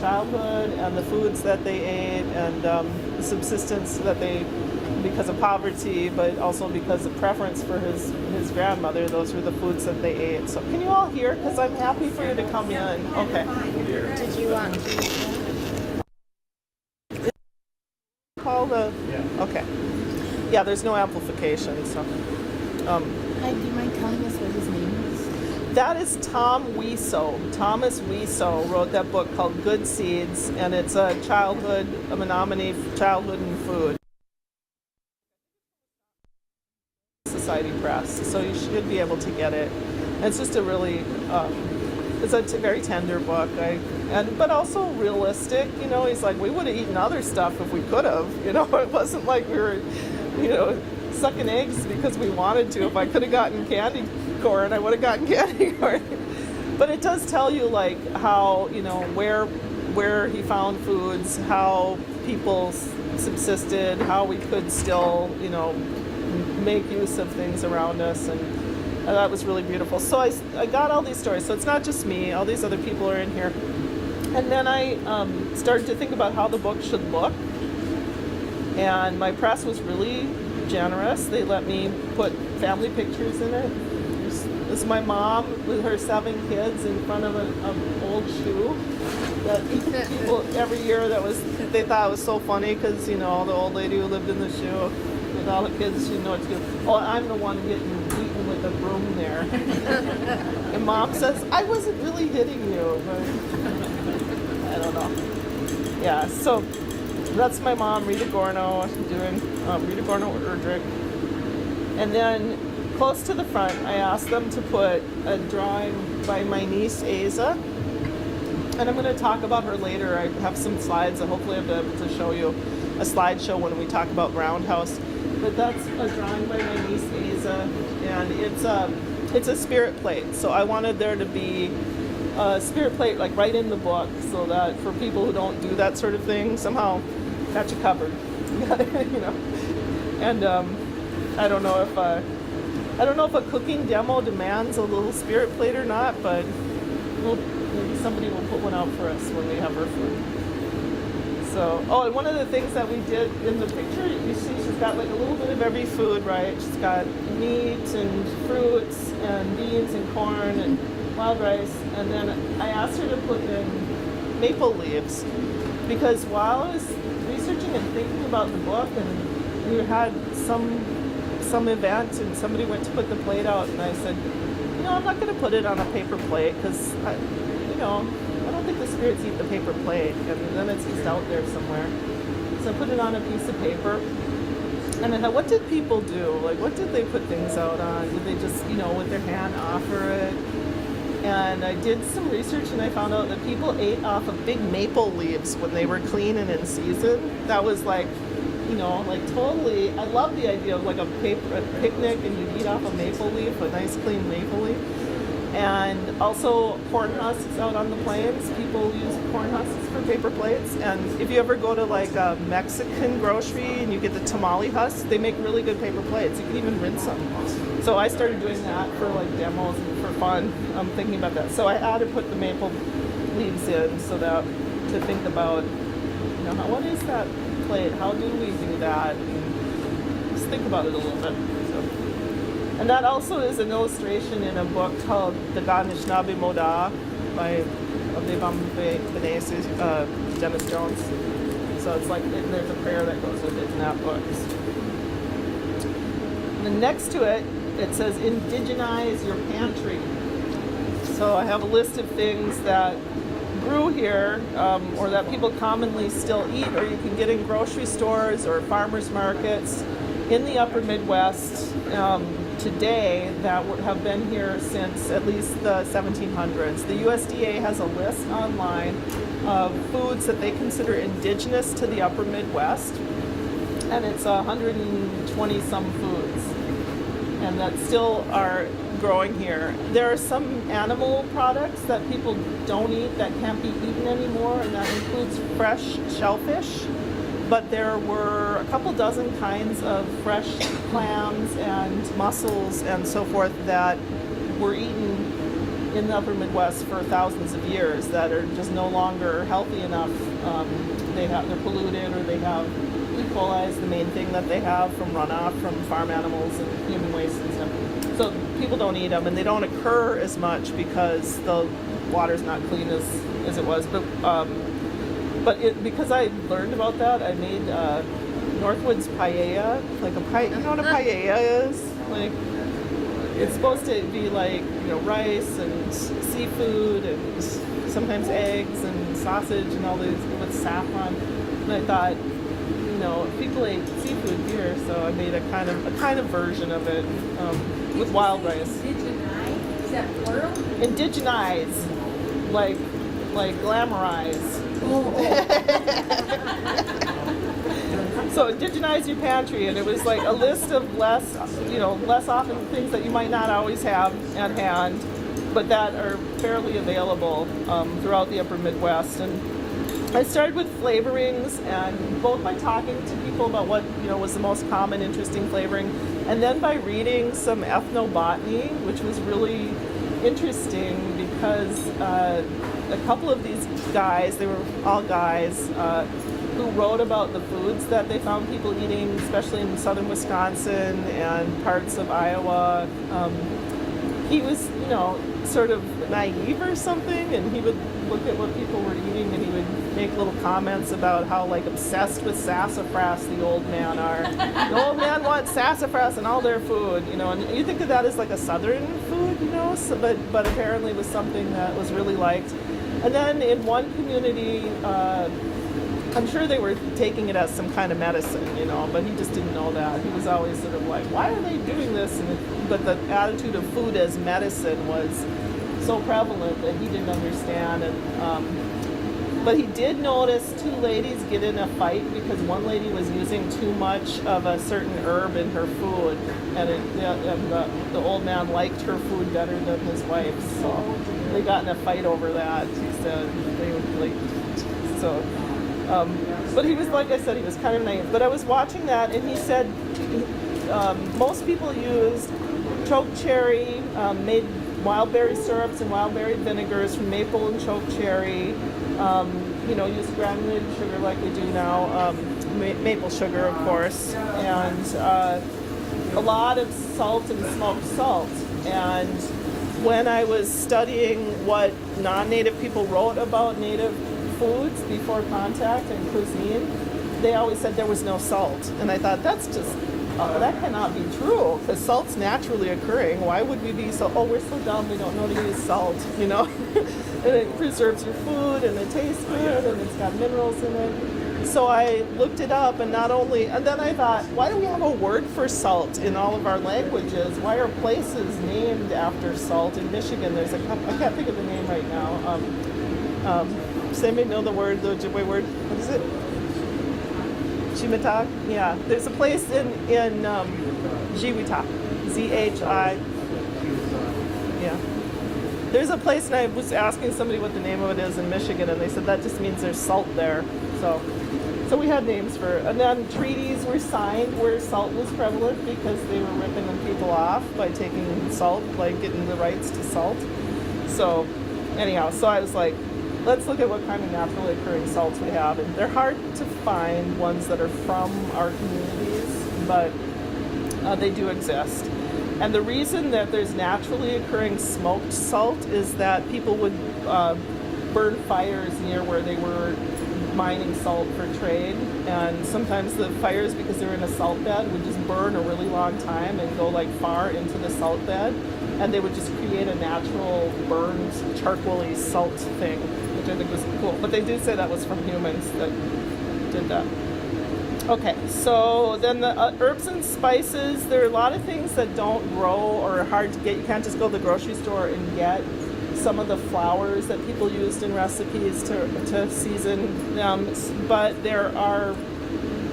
childhood and the foods that they ate and the subsistence that they, because of poverty, but also because of preference for his grandmother. Those were the foods that they ate. So can you all hear? Because I'm happy for you to come in. Okay. Did you want to Call the... Okay. Yeah, there's no amplification, so... Hi, do you mind telling us what his name is? That is Tom Wiseau. Thomas Wiseau wrote that book called Good Seeds, and it's a Menominee childhood and food. Society Press, so you should be able to get it. And it's just a really, it's a very tender book, but also realistic. You know, he's like, we would have eaten other stuff if we could have. You know, it wasn't like we were, you know, sucking eggs because we wanted to. If I could have gotten candy corn, I would have gotten candy corn. But it does tell you like how, you know, where he found foods, how people subsisted, how we could still, you know, make use of things around us, and that was really beautiful. So I got all these stories. So it's not just me, all these other people are in here. And then I started to think about how the book should look. And my press was really generous. They let me put family pictures in it. This is my mom with her 7 kids in front of an old shoe that people every year they thought it was so funny because, you know, the old lady who lived in the shoe with all the kids, she didn't know what to do. Oh, I'm the one getting beaten with a broom there. And Mom says, I wasn't really hitting you, but I don't know. Yeah, so that's my mom, Rita Gorno, doing Rita Gorno Erdrich. And then close to the front, I asked them to put a drawing by my niece, Asa. And I'm going to talk about her later. I have some slides that hopefully I'll be able to show you a slideshow when we talk about Roundhouse. But that's a drawing by my niece, Asa, and it's a spirit plate. So I wanted there to be a spirit plate like right in the book, so that for people who don't do that sort of thing, somehow got you covered. You know. And I don't know if a cooking demo demands a little spirit plate or not, but maybe somebody will put one out for us when we have our food. So, oh, and one of the things that we did in the picture, you see she's got like a little bit of every food, right? She's got meat and fruits and beans and corn and wild rice. And then I asked her to put in maple leaves, because while I was researching and thinking about the book, and we had some event and somebody went to put the plate out, and I said, you know, I'm not going to put it on a paper plate because, you know, I don't think the spirits eat the paper plate, and then it's just out there somewhere. So I put it on a piece of paper, and I thought, what did people do? Like, what did they put things out on? Did they just, you know, with their hand offer it? And I did some research, and I found out that people ate off of big maple leaves when they were clean and in season. That was like, you know, like totally, I love the idea of like a picnic and you eat off a maple leaf, a nice clean maple leaf. And also corn husks out on the plains. People use corn husks for paper plates. And if you ever go to like a Mexican grocery and you get the tamale husks, they make really good paper plates. You can even rinse them. So I started doing that for like demos and for fun. I'm thinking about that. So I had to put the maple leaves in so that to think about, you know, what is that plate? How do we do that? And just think about it a little bit. And that also is an illustration in a book called The Anishinaabe Moda by Avivam Benes, Dennis Jones. So it's like, there's a prayer that goes with it in that book. And then next to it, it says, indigenize your pantry. So I have a list of things that grew here, or that people commonly still eat, or you can get in grocery stores or farmers markets in the upper Midwest today that have been here since at least the 1700s. The USDA has a list online of foods that they consider indigenous to the upper Midwest, and it's 120 some foods, and that still are growing here. There are some animal products that people don't eat that can't be eaten anymore, and that includes fresh shellfish. But there were a couple dozen kinds of fresh clams and mussels and so forth that were eaten in the upper Midwest for thousands of years that are just no longer healthy enough. They're polluted, or they have E. coli is the main thing that they have from runoff from farm animals and human waste and stuff. So people don't eat them, and they don't occur as much because the water's not clean as it was. Because I learned about that, I made Northwoods paella. You know what a paella is? Like, it's supposed to be like, rice and seafood and sometimes eggs and sausage and all these with saffron. And I thought, people ate seafood here, so I made a kind of version of it with wild rice. Indigenize? Is that plural? Indigenize, like glamorize. So indigenize your pantry, and it was like a list of less often things that you might not always have at hand, but that are fairly available throughout the upper Midwest. And I started with flavorings, and both by talking to people about what was the most common interesting flavoring, and then by reading some ethnobotany, which was really interesting because a couple of these guys, they were all guys, who wrote about the foods that they found people eating, especially in southern Wisconsin and parts of Iowa. He was, sort of naive or something, and he would look at what people were eating, and he would make little comments about how obsessed with sassafras the old man are. The old man wants sassafras in all their food, and you think of that as like a southern food, but apparently it was something that was really liked. And then in one community, I'm sure they were taking it as some kind of medicine, but he just didn't know that. He was always sort of like, why are they doing this? But the attitude of food as medicine was so prevalent that he didn't understand. But he did notice two ladies get in a fight because one lady was using too much of a certain herb in her food, and the old man liked her food better than his wife, so they got in a fight over that. He said they were so. But he was, like I said, he was kind of naive. But I was watching that, and he said most people used choke cherry, made wild berry syrups and wild berry vinegars from maple and choke cherry. Used granulated sugar like we do now, maple sugar, of course, and a lot of salt and smoked salt. And when I was studying what non-native people wrote about native foods before contact and cuisine, they always said there was no salt. And I thought, that's just, that cannot be true, because salt's naturally occurring. Why would we be we're so dumb, we don't know to use salt, And it preserves your food, and it tastes good, and it's got minerals in it. So I looked it up, and then I thought, why do we have a word for salt in all of our languages? Why are places named after salt? In Michigan, there's I can't think of the name right now. Does anybody know the Ojibwe word? What is it? Chimitak? Yeah. There's a place in Ziwita. Z-H-I. Yeah. There's a place, and I was asking somebody what the name of it is in Michigan, and they said that just means there's salt there. So we had names for it. And then treaties were signed where salt was prevalent because they were ripping people off by taking salt, like getting the rights to salt. So anyhow, so I was like, let's look at what kind of naturally occurring salts we have. And they're hard to find ones that are from our communities, but they do exist. And the reason that there's naturally occurring smoked salt is that people would burn fires near where they were mining salt for trade. And sometimes the fires, because they're in a salt bed, would just burn a really long time and go far into the salt bed. And they would just create a natural burned charcoaly salt thing, which I think was cool. But they do say that was from humans that did that. Okay, so then the herbs and spices, there are a lot of things that don't grow or are hard to get. You can't just go to the grocery store and get some of the flours that people used in recipes to season them. But there are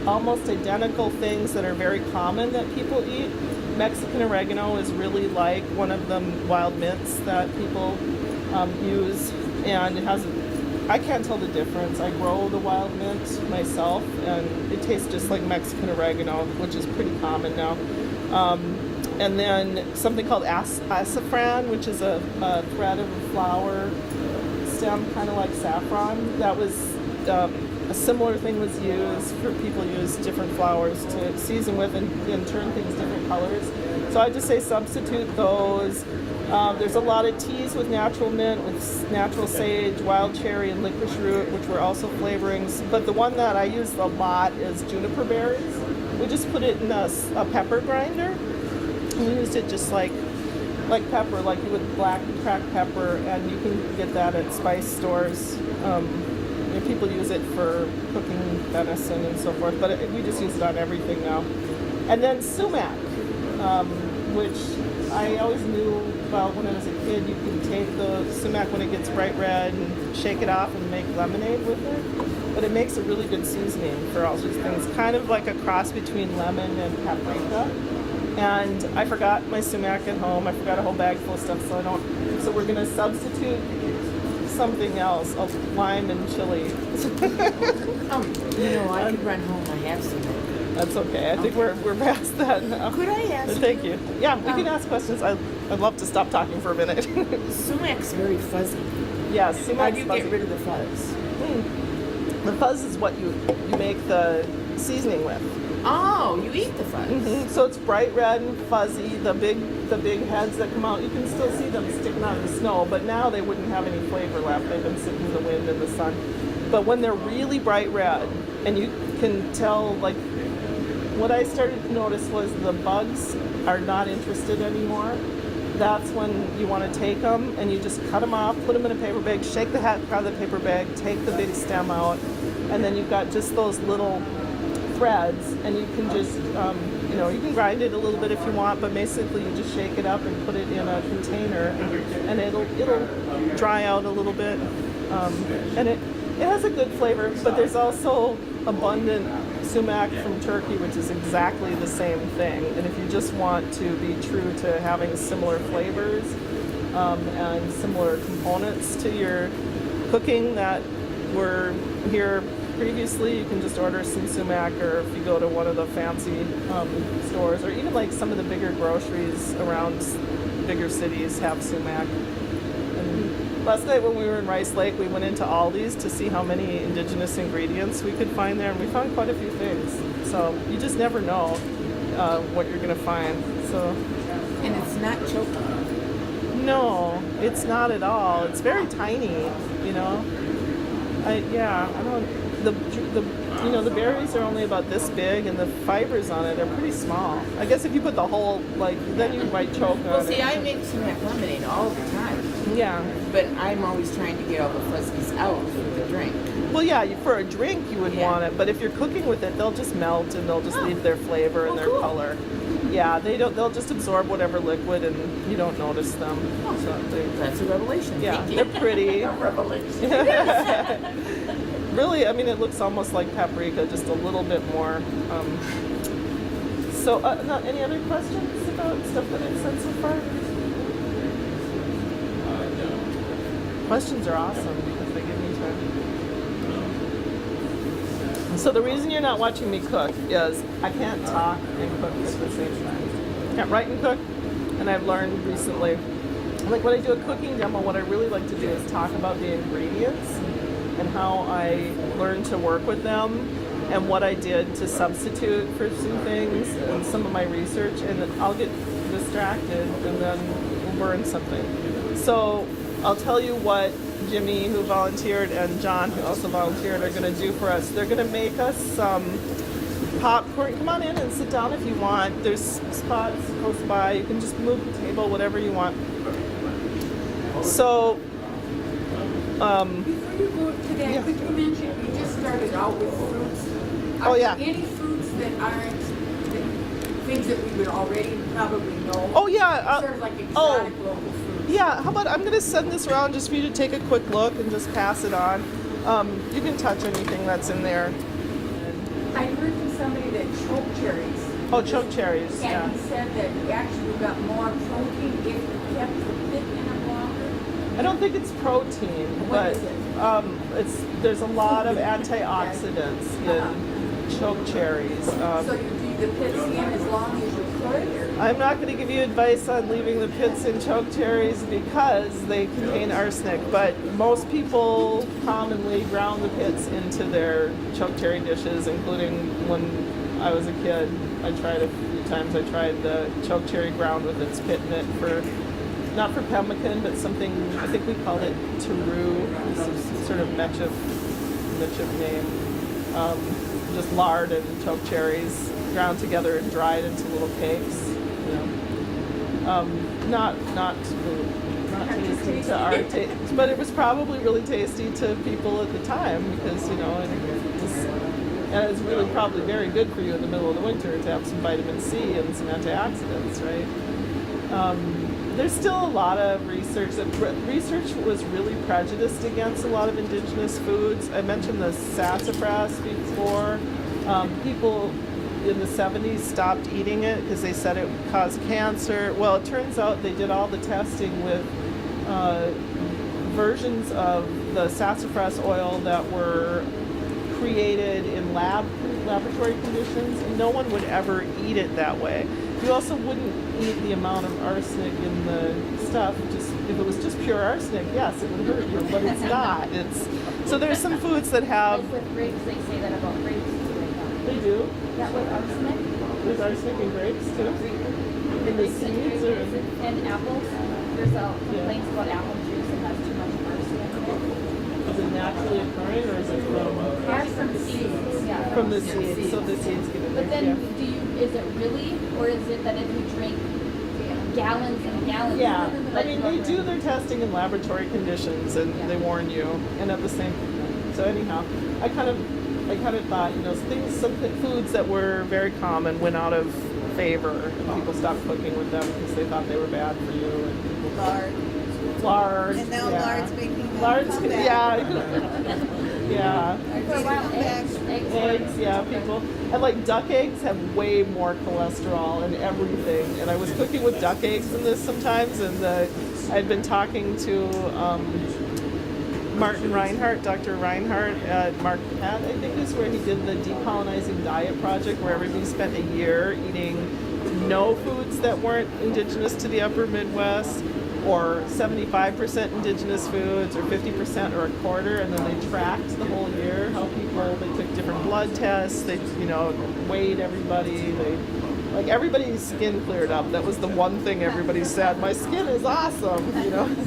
almost identical things that are very common that people eat. Mexican oregano is really like one of the wild mints that people use, and it has I can't tell the difference. I grow the wild mint myself, and it tastes just like Mexican oregano, which is pretty common now. and then something called saffron, which is a thread of a flower stem, kind of like saffron. That was a similar thing was used for people use different flowers to season with and turn things different colors. So I just say substitute those. There's a lot of teas with natural mint, with natural sage, wild cherry, and licorice root, which were also flavorings. But the one that I use a lot is juniper berries. We just put it in a pepper grinder. We used it just like pepper, like you would black cracked pepper, and you can get that at spice stores. People use it for cooking venison and so forth, but we just use it on everything now. And then sumac, which I always knew about when I was a kid. You can take the sumac when it gets bright red and shake it off and make lemonade with it. But it makes a really good seasoning for all sorts of things, kind of like a cross between lemon and paprika. And I forgot my sumac at home. I forgot a whole bag full of stuff, so we're gonna substitute something else, a lime and chili. I could run home. I have some. That's okay. I think we're past that now. Could I ask? Thank you. Yeah, we can ask questions. I'd love to stop talking for a minute. Sumac's very fuzzy. Yeah, How sumac's do you fuzzy. get rid of the fuzz? The fuzz is what you make the seasoning with. Oh, you eat the fuzz. So it's bright red and fuzzy. The big heads that come out, you can still see them sticking out of the snow, but now they wouldn't have any flavor left. They've been sitting in the wind and the sun. But when they're really bright red, and you can tell, like, what I started to notice was the bugs are not interested anymore. That's when you want to take them and you just cut them off, put them in a paper bag, shake the heck out of the paper bag, take the big stem out, and then you've got just those little threads, and you can just, you can grind it a little bit if you want, but basically you just shake it up and put it in a container, and it'll dry out a little bit, and it has a good flavor. But there's also abundant sumac from Turkey, which is exactly the same thing. And if you just want to be true to having similar flavors and similar components to your cooking that were here previously, you can just order some sumac, or if you go to one of the fancy stores, or even like some of the bigger groceries around bigger cities have sumac. And last night when we were in Rice Lake, we went into Aldi's to see how many indigenous ingredients we could find there, and we found quite a few things. So you just never know what you're going to find. So. And it's not choking. No, it's not at all. It's very tiny, you know. I don't. The berries are only about this big, and the fibers on it are pretty small. I guess if you put the whole, then you might choke on it. Well, see, I make sumac lemonade all the time. Yeah. But I'm always trying to get all the fuzzies out for the drink. Well, yeah, for a drink you would want it, but if you're cooking with it, they'll just melt and they'll just leave their flavor and their color. Yeah, they'll just absorb whatever liquid, and you don't notice them. So That's a revelation. Yeah, Thank you. they're pretty. A revelation. Really, I mean, it looks almost like paprika, just a little bit more. Any other questions about stuff that I've said so far? Questions are awesome because they give me time. So the reason you're not watching me cook is I can't talk and cook at the same time. I can't write and cook, and I've learned recently, like when I do a cooking demo, what I really like to do is talk about the ingredients and how I learned to work with them and what I did to substitute for some things and some of my research, and then I'll get distracted and then we'll burn something. So I'll tell you what Jimmy, who volunteered, and John, who also volunteered, are going to do for us. They're going to make us some popcorn. Come on in and sit down if you want. There's spots close by. You can just move the table, whatever you want. So, Before you go to that, could you mention, you just started out with fruits. Oh, yeah. Are there any fruits that aren't things that we would already probably know? Oh, yeah. Sort of like exotic local fruits. Yeah, how about I'm going to send this around just for you to take a quick look and just pass it on. You can touch anything that's in there. I heard from somebody that choke cherries. Oh, choke cherries, yeah. And he said that actually we got more protein if you kept the pit in it longer. I don't think it's protein, What but is it? there's a lot of antioxidants in choke cherries. So you leave the pits in as long as you cook I'm not going to give you advice on leaving the pits in choke cherries because they contain arsenic, but most people commonly ground the pits into their choke cherry dishes, including when I was a kid. I tried a few times. I tried the choke cherry ground with its pit in it for, not for pemmican, but something, I think we called it Teru, some sort of Mechiv name. Just lard and choke cherries ground together and dried into little cakes. Not tasty to our taste, but it was probably really tasty to people at the time because and it was really probably very good for you in the middle of the winter to have some vitamin C and some antioxidants, right? There's still a lot of research. Research was really prejudiced against a lot of indigenous foods. I mentioned the sassafras before. People in the 70s stopped eating it because they said it would cause cancer. Well, it turns out they did all the testing with versions of the sassafras oil that were created in laboratory conditions, and no one would ever eat it that way. You also wouldn't eat the amount of arsenic in the stuff. Just if it was just pure arsenic, yes, it would hurt you, but it's not. So there's some foods that have. Like with grapes, they say that about grapes too. Right now. They do. Yeah, with arsenic. There's arsenic in grapes too. In the seeds or and apples. There's complaints about apple juice and has too much arsenic in it. Is it naturally occurring or is it From the seeds. Yeah. from the seeds? So the seeds get in there. But then, Yeah. is it really, or is it that if you drink gallons and gallons? Yeah, I mean they do their testing in laboratory conditions, and they warn you. And at the same, so anyhow, I kind of thought some foods that were very common went out of favor, and people stopped cooking with them because they thought they were bad for you. And people, lard, And now yeah. lard's making a Lard's, comeback. yeah. For a while, Eggs, yeah, people. And like duck eggs have way more cholesterol and everything. And I was cooking with duck eggs in this sometimes, and I'd been talking to Martin Reinhardt, Dr. Reinhardt at Marquette, I think is where he did the decolonizing diet project, where everybody spent a year eating no foods that weren't indigenous to the upper Midwest, or 75% indigenous foods, or 50%, or a quarter, and then they tracked the whole year how people, they took different blood tests, they, weighed everybody, everybody's skin cleared up. That was the one thing everybody said, my skin is awesome,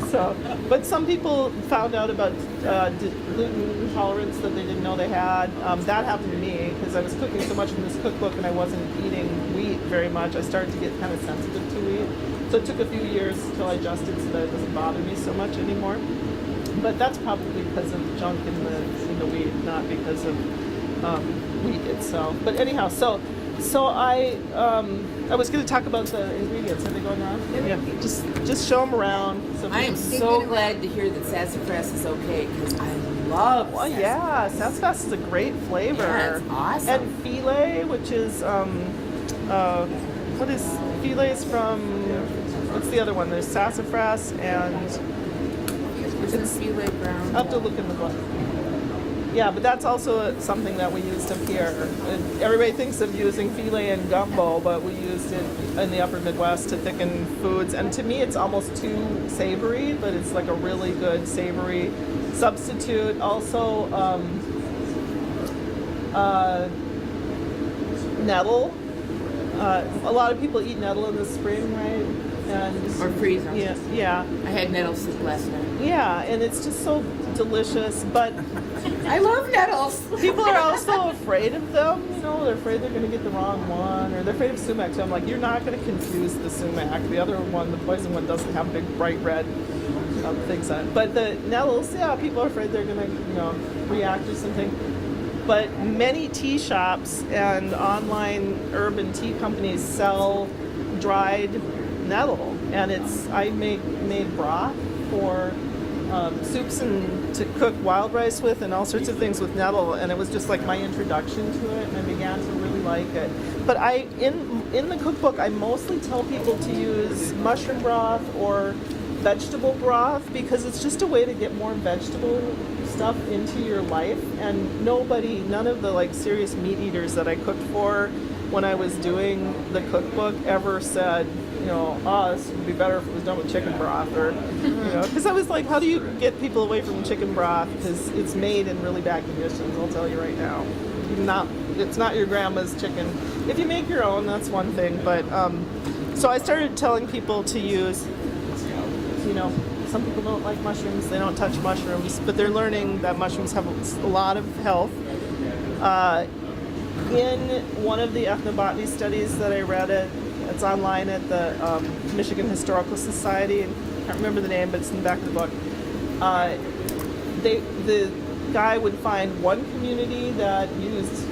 so, but some people found out about gluten intolerance that they didn't know they had. That happened to me, because I was cooking so much in this cookbook and I wasn't eating wheat very much. I started to get kind of sensitive to wheat. So it took a few years until I adjusted so that it doesn't bother me so much anymore. But that's probably because of the junk in the wheat, not because of wheat itself. But anyhow, so I was going to talk about the ingredients. Are they going around? Yeah. Just show them around. So I am so glad to hear that sassafras is okay because I love Well, yeah, sassafras is a great flavor. Yeah, it's awesome. And filet, which is what is filet is from? What's the other one? There's sassafras and It's filet ground. I'll have to look in the book. Yeah, but that's also something that we used up here. And everybody thinks of using filet and gumbo, but we used it in the upper Midwest to thicken foods. And to me, it's almost too savory, but it's like a really good savory substitute. Also, nettle. A lot of people eat nettle in the spring, right? And Or freeze them. yeah, I had nettle soup last night. yeah, and it's just so delicious. But I love nettles. people are also afraid of them. They're afraid they're going to get the wrong one, or they're afraid of sumac. So I'm like, you're not going to confuse the sumac. The other one, the poison one, doesn't have big bright red things on it. But the nettles, yeah, people are afraid they're going to, react or something. But many tea shops and online urban tea companies sell dried nettle, and I made broth for soups and to cook wild rice with, and all sorts of things with nettle, and it was just like my introduction to it, and I began to really like it. But in the cookbook, I mostly tell people to use mushroom broth or vegetable broth because it's just a way to get more vegetable stuff into your life. And none of the serious meat eaters that I cooked for when I was doing the cookbook ever said, you know, oh, this would be better if it was done with chicken broth, or, you know, because I was like, how do you get people away from chicken broth? Because it's made in really bad conditions, I'll tell you right now. It's not your grandma's chicken. If you make your own, that's one thing, but, so I started telling people to use, you know, some people don't like mushrooms, they don't touch mushrooms, but they're learning that mushrooms have a lot of health. In one of the ethnobotany studies that I read, it's online at the Michigan Historical Society, and I can't remember the name, but it's in the back of the book. The guy would find one community that used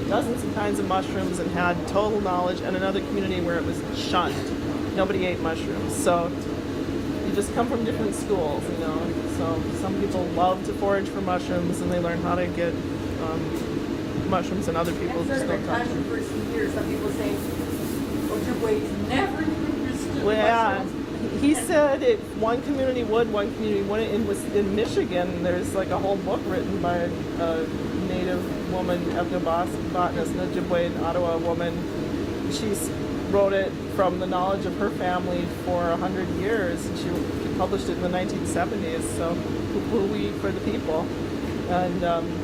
dozens of kinds of mushrooms and had total knowledge, and another community where it was shunned. Nobody ate mushrooms. So you just come from different schools, you know. So some people love to forage for mushrooms, and they learn how to get mushrooms, and other people That's just sort don't of a touch them. controversy here. Some people say Ojibwe's never understood Well, yeah, mushrooms. he said it. One community would, one community wouldn't. In Michigan, there's like a whole book written by a native woman, ethnobotanist, an Ojibwe, an Ottawa woman. She wrote it from the knowledge of her family for 100 years, and she published it in the 1970s. So, we for the people. And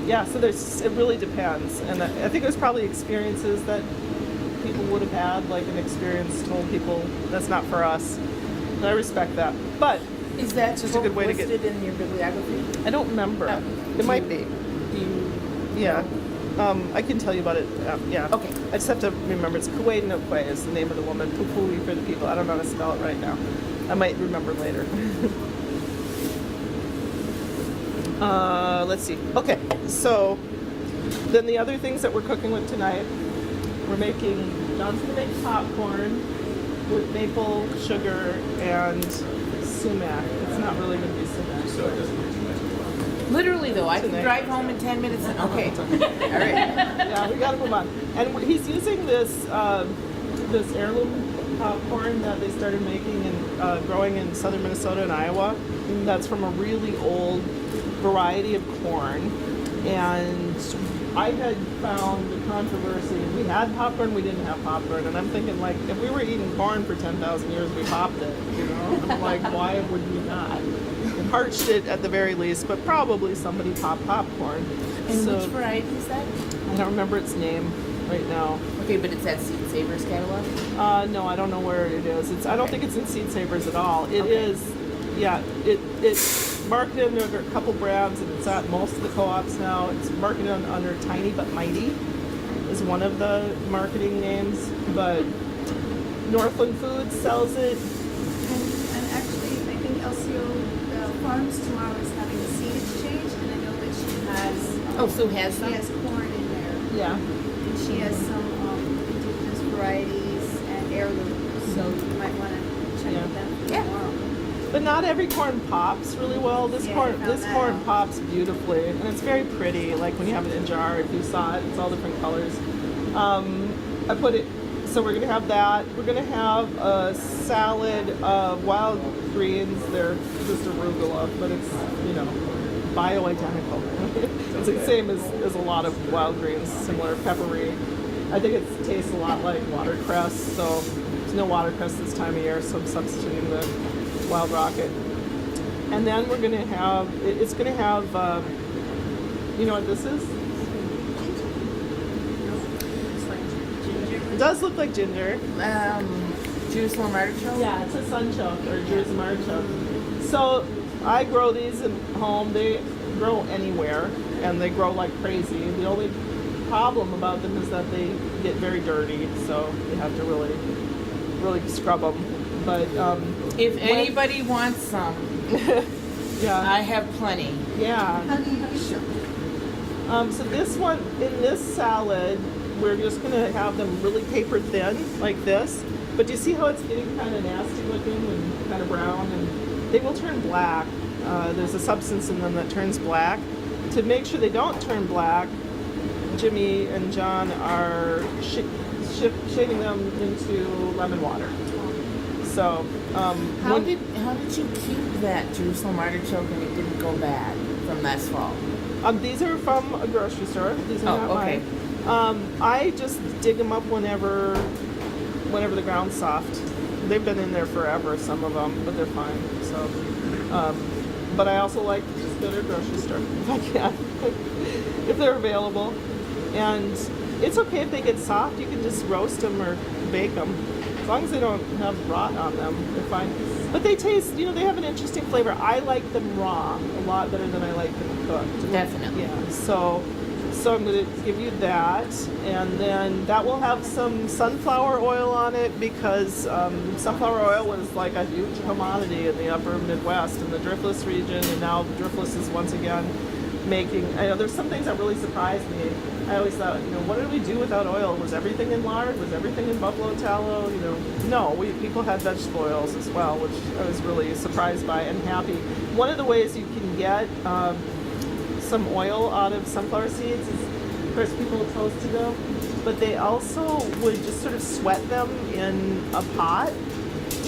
yeah, so it really depends. And I think there's probably experiences that people would have had, like an experience told people that's not for us. And I respect that. But Is that just a good way to get- listed in your bibliography? I don't remember. Oh. It might be. Do you? Yeah. I can tell you about it. Yeah. Okay. I just have to remember. It's Kuwait Nokwe is the name of the woman. Pupui for the people. I don't know how to spell it right now. I might remember later. Let's see. Okay. So then the other things that we're cooking with tonight, John's gonna make popcorn with maple sugar and sumac. It's not really gonna be sumac. So it doesn't get too much. Literally though, I can Tonight. drive home in 10 minutes. Okay. All right. Yeah, we gotta move on. And he's using this heirloom popcorn that they started making and growing in southern Minnesota and Iowa. That's from a really old variety of corn. And I had found the controversy. We had popcorn, we didn't have popcorn. And I'm thinking, like, if we were eating corn for 10,000 years, we popped it, you know? I'm like, why would we not? And parched it at the very least, but probably somebody popped popcorn. And So- which variety is that? I don't remember its name right now. Okay, but it's at Seed Savers catalog? No, I don't know where it is. I don't think it's in Seed Savers at all. It Okay. is, yeah, it's marketed under a couple brands, and it's at most of the co-ops now. It's marketed under Tiny But Mighty is one of the marketing names, but Northland Foods sells it. And actually, I think LCO Farms tomorrow is having a seed exchange, and I know that she has Oh, Sue has some? corn in there, Yeah. and she has some indigenous varieties and heirlooms. So you might want to check Yeah. with them Yeah. tomorrow. But not every corn pops really well. This Yeah, I corn, found this that corn out. pops beautifully, and it's very pretty. Like when you have it in a jar, if you saw it, it's all different colors. I put it. So we're gonna have that. We're gonna have a salad of wild greens. They're just arugula, but it's bioidentical. It's the same as a lot of wild greens, similar peppery. I think it tastes a lot like watercress. So there's no watercress this time of year, so I'm substituting the wild rocket. And then we're gonna have. It's gonna have. You know what this is? It's like ginger. It does look like ginger. Jerusalem artichoke? Yeah, it's a sunchoke or Jerusalem artichoke. So I grow these at home. They grow anywhere, and they grow like crazy. The only problem about them is that they get very dirty, so you have to really, really scrub them. But If anybody wants some, yeah, I have plenty. yeah. How do you use them? So this one, in this salad, we're just gonna have them really paper thin, like this. But do you see how it's getting kind of nasty looking and kind of brown? And they will turn black. There's a substance in them that turns black. To make sure they don't turn black, Jimmy and John are shaving them into lemon water. So, How when- did you keep that Jerusalem artichoke and it didn't go bad from last fall? these are from a grocery store. These are Oh, not okay. mine. I just dig them up whenever the ground's soft. They've been in there forever, some of them, but they're fine. So, but I also like to just go to a grocery store if I can, if they're available. And it's okay if they get soft. You can just roast them or bake them. As long as they don't have rot on them, they're fine. But they taste, they have an interesting flavor. I like them raw a lot better than I like them cooked. Definitely. Yeah, so I'm going to give you that, and then that will have some sunflower oil on it because sunflower oil was like a huge commodity in the upper Midwest in the driftless region, and now driftless is once again making, I know there's some things that really surprised me. I always thought, what did we do without oil? Was everything in lard? Was everything in buffalo tallow? No, people had vegetable oils as well, which I was really surprised by and happy. One of the ways you can get some oil out of sunflower seeds is, of course, people toasted them, but they also would just sort of sweat them in a pot.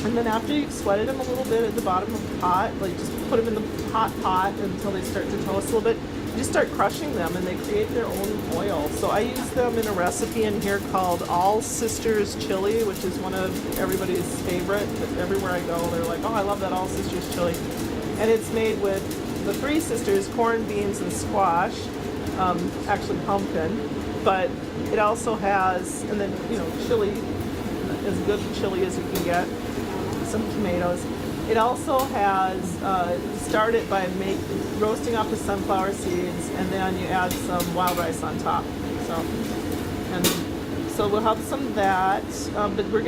And then after you've sweated them a little bit at the bottom of the pot, like just put them in the hot pot until they start to toast a little bit, you just start crushing them and they create their own oil. So I use them in a recipe in here called All Sisters Chili, which is one of everybody's favorite. Everywhere I go, they're like, oh, I love that All Sisters Chili. And it's made with the three sisters, corn, beans, and squash, actually pumpkin, but it also has, and then, chili, as good chili as you can get, some tomatoes. It also has, start it by roasting off the sunflower seeds, and then you add some wild rice on top. So we'll have some of that, but we're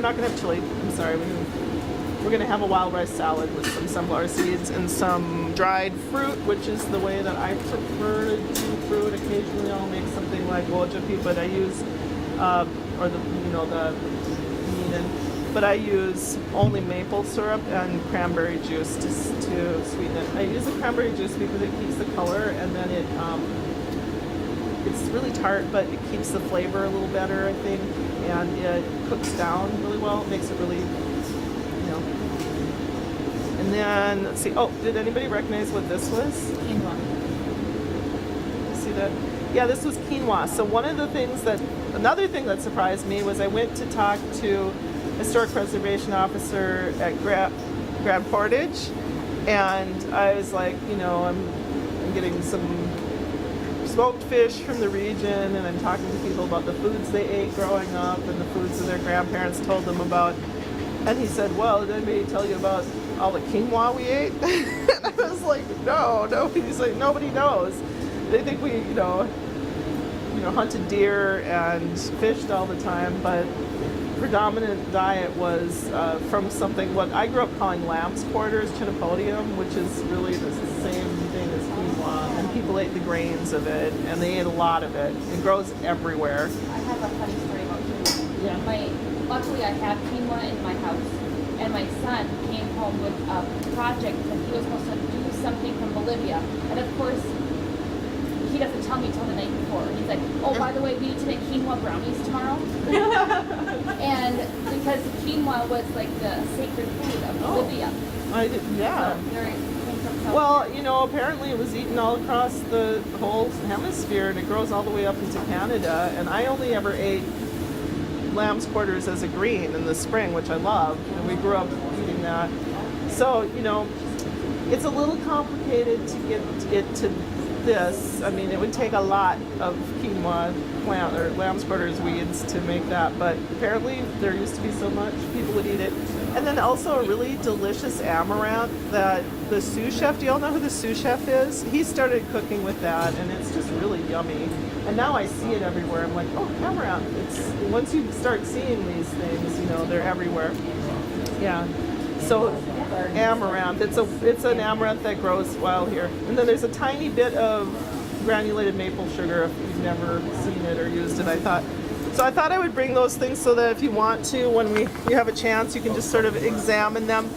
not gonna have chili, I'm sorry, we're gonna have a wild rice salad with some sunflower seeds and some dried fruit, which is the way that I prefer to do fruit. Occasionally I'll make something like gojupi, but I use, or the meanin, but I use only maple syrup and cranberry juice to sweeten it. I use the cranberry juice because it keeps the color, and then it's really tart, but it keeps the flavor a little better, I think, and it cooks down really well. It makes it really, And then, let's see, oh, did anybody recognize what this was? Quinoa. See that? Yeah, this was quinoa. So another thing that surprised me was I went to talk to a historic preservation officer at Grand Portage, and I was like, I'm getting some smoked fish from the region, and I'm talking to people about the foods they ate growing up and the foods that their grandparents told them about. And he said, well, did anybody tell you about all the quinoa we ate? And I was like, no. He's like, nobody knows. They think we, hunted deer and fished all the time, but predominant diet was from something, what I grew up calling lamb's quarters, chenopodium, which is really the same thing as quinoa. And people ate the grains of it, and they ate a lot of it. It grows everywhere. I have a funny story about quinoa. Yeah. Luckily, I have quinoa in my house, and my son came home with a project that he was supposed to do something from Bolivia, and of course, he doesn't tell me till the night before. He's like, oh, by the way, we need to make quinoa brownies tomorrow. And because quinoa was like the sacred food of Bolivia. Yeah. So well, apparently it was eaten all across the whole hemisphere, and it grows all the way up into Canada. And I only ever ate lamb's quarters as a green in the spring, which I love. We grew up eating that. So, it's a little complicated to get it to this. I mean, it would take a lot of quinoa plant or lamb's quarters weeds to make that, but apparently there used to be so much people would eat it. And then also a really delicious amaranth that the sous chef, do y'all know who the sous chef is? He started cooking with that, and it's just really yummy. And now I see it everywhere. I'm like, oh, amaranth. Once you start seeing these things, they're everywhere. Yeah. So amaranth, it's an amaranth that grows wild here. And then there's a tiny bit of granulated maple sugar if you've never seen it or used it, I thought I would bring those things so that if you want to, when you have a chance, you can just sort of examine them.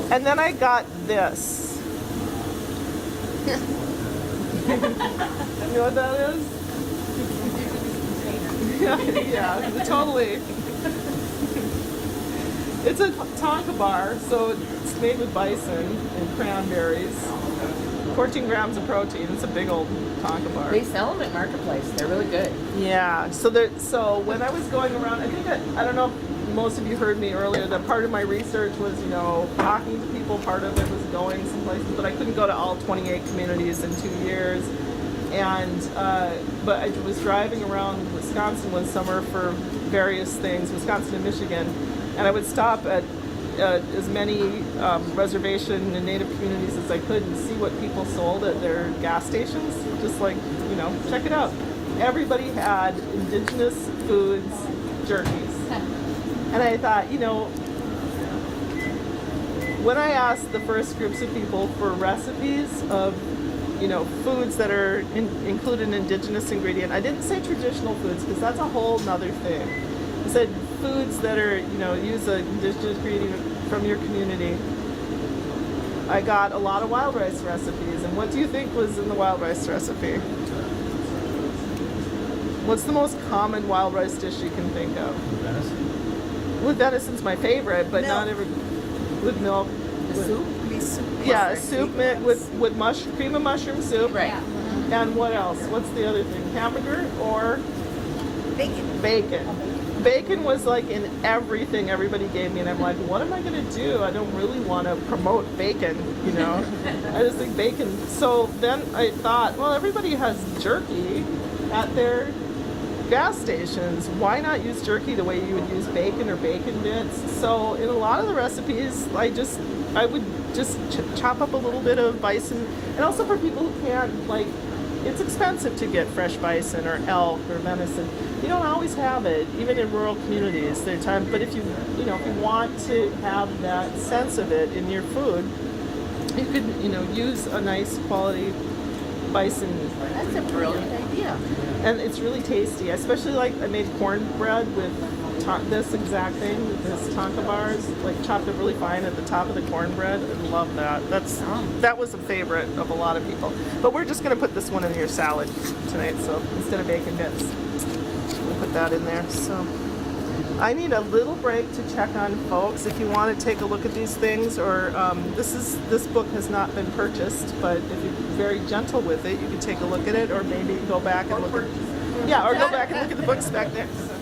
And then I got this. You know what that is? Yeah, totally. It's a tonka bar, so it's made with bison and cranberries. 14 grams of protein. It's a big old Tonka bar. They sell them at Marketplace. They're really good. Yeah. So when I was going around, I don't know if most of you heard me earlier that part of my research was, talking to people. Part of it was going some places, but I couldn't go to all 28 communities in 2 years. And but I was driving around Wisconsin one summer for various things, Wisconsin and Michigan, and I would stop at as many reservation and native communities as I could and see what people sold at their gas stations. Just like, check it out. Everybody had indigenous foods, jerkies. And I thought, when I asked the first groups of people for recipes of, foods that are include an indigenous ingredient, I didn't say traditional foods because that's a whole nother thing. I said foods that are, use an indigenous ingredient from your community. I got a lot of wild rice recipes. And what do you think was in the wild rice recipe? What's the most common wild rice dish you can think of? Venison. Well, venison's my favorite, but not every. With milk. The soup? Yeah, soup with cream of mushroom soup. Right. Yeah. And what else? What's the other thing? Hamburger or Bacon. bacon? Bacon was like in everything everybody gave me, and I'm like, what am I gonna do? I don't really want to promote bacon, I just think bacon. So then I thought, well, everybody has jerky at their gas stations. Why not use jerky the way you would use bacon or bacon bits? So in a lot of the recipes, I would just chop up a little bit of bison, and also for people who can't, it's expensive to get fresh bison or elk or venison. You don't always have it, even in rural communities. There are times, but if you want to have that sense of it in your food, you could, use a nice quality bison. That's a brilliant idea. And it's really tasty. Especially I made cornbread with this exact thing, this Tonka bars, chopped up really fine at the top of the cornbread. I love that. That was a favorite of a lot of people. But we're just gonna put this one in your salad tonight. So instead of bacon bits, we'll put that in there. So I need a little break to check on folks. If you want to take a look at these things, or this book has not been purchased, but if you're very gentle with it, you can take a look at it, or maybe go back and look at go back and look at the books back there. So.